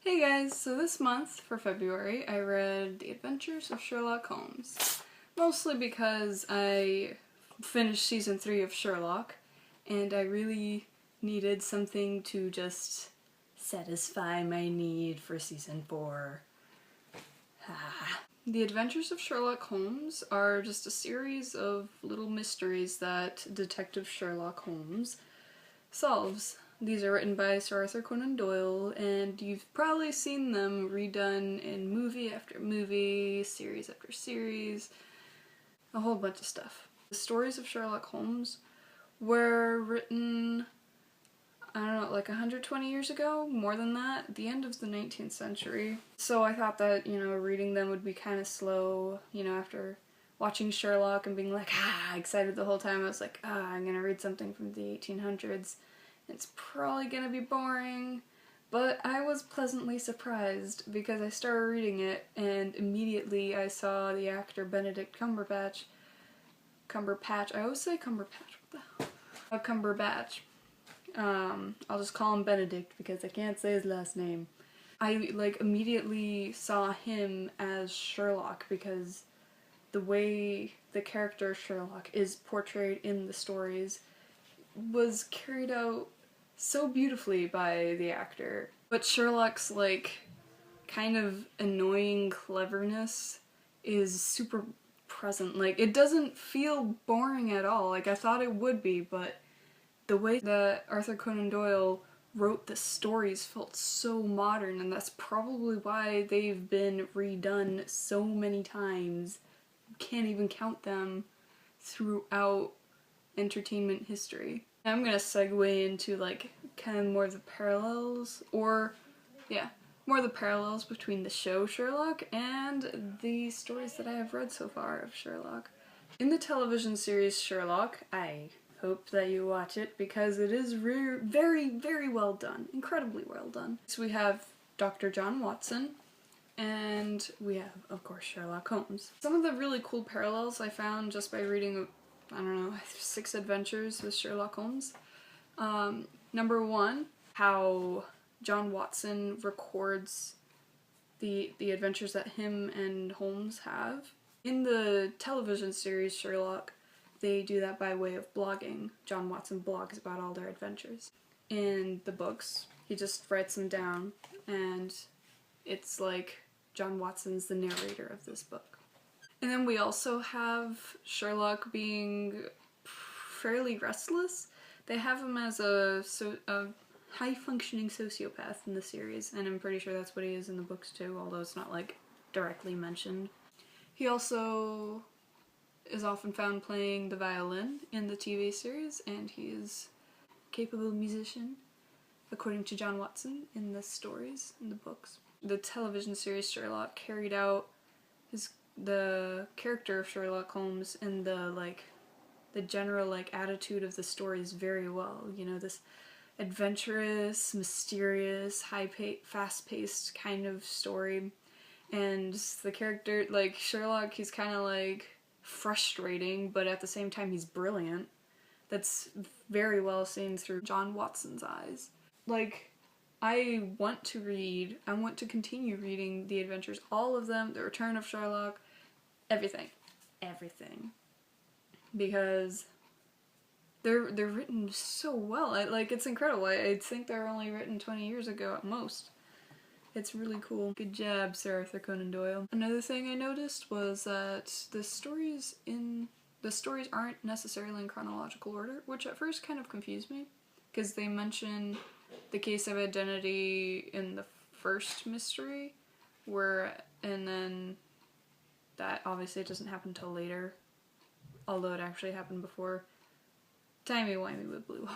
Hey guys, so this month, for February, I read The Adventures of Sherlock Holmes. Mostly because I finished season 3 of Sherlock, and I really needed something to just satisfy my need for season 4. The Adventures of Sherlock Holmes are just a series of little mysteries that Detective Sherlock Holmes solves. These are written by Sir Arthur Conan Doyle, and you've probably seen them redone in movie after movie, series after series, a whole bunch of stuff. The stories of Sherlock Holmes were written, I don't know, like 120 years ago? More than that? At the end of the 19th century. So I thought that, reading them would be kind of slow, after watching Sherlock and being like, excited the whole time. I was like, I'm gonna read something from the 1800s. It's probably gonna be boring, but I was pleasantly surprised because I started reading it and immediately I saw the actor Benedict Cumberbatch. I always say Cumberbatch, what the hell? Cumberbatch. I'll just call him Benedict because I can't say his last name. I, immediately saw him as Sherlock because the way the character Sherlock is portrayed in the stories was carried out so beautifully by the actor. But Sherlock's, kind of annoying cleverness is super present. It doesn't feel boring at all. I thought it would be, but the way that Arthur Conan Doyle wrote the stories felt so modern, and that's probably why they've been redone so many times. You can't even count them throughout entertainment history. I'm gonna segue into kind of more of the parallels, more of the parallels between the show Sherlock and the stories that I have read so far of Sherlock. In the television series Sherlock, I hope that you watch it because it is very, very well done. Incredibly well done. So we have Dr. John Watson, and we have, of course, Sherlock Holmes. Some of the really cool parallels I found just by reading, 6 Adventures with Sherlock Holmes. Number 1, how John Watson records the adventures that him and Holmes have. In the television series Sherlock, they do that by way of blogging. John Watson blogs about all their adventures. In the books, he just writes them down, and it's like John Watson's the narrator of this book. And then we also have Sherlock being fairly restless. They have him as a high-functioning sociopath in the series, and I'm pretty sure that's what he is in the books too, although it's not directly mentioned. He also is often found playing the violin in the TV series, and he is a capable musician, according to John Watson in the stories, in the books. The television series Sherlock carried out the character of Sherlock Holmes and the general attitude of the stories very well. This adventurous, mysterious, fast-paced kind of story. And the character, Sherlock, he's kind of frustrating, but at the same time he's brilliant. That's very well seen through John Watson's eyes. I want to continue reading the adventures, all of them, The Return of Sherlock, everything. Because they're written so well. It's incredible. I think they're only written 20 years ago at most. It's really cool. Good job, Sir Arthur Conan Doyle. Another thing I noticed was that the stories aren't necessarily in chronological order, which at first kind of confused me, because they mention the case of identity in the first mystery, and then that obviously doesn't happen till later, although it actually happened before. Timey-wimey with blue.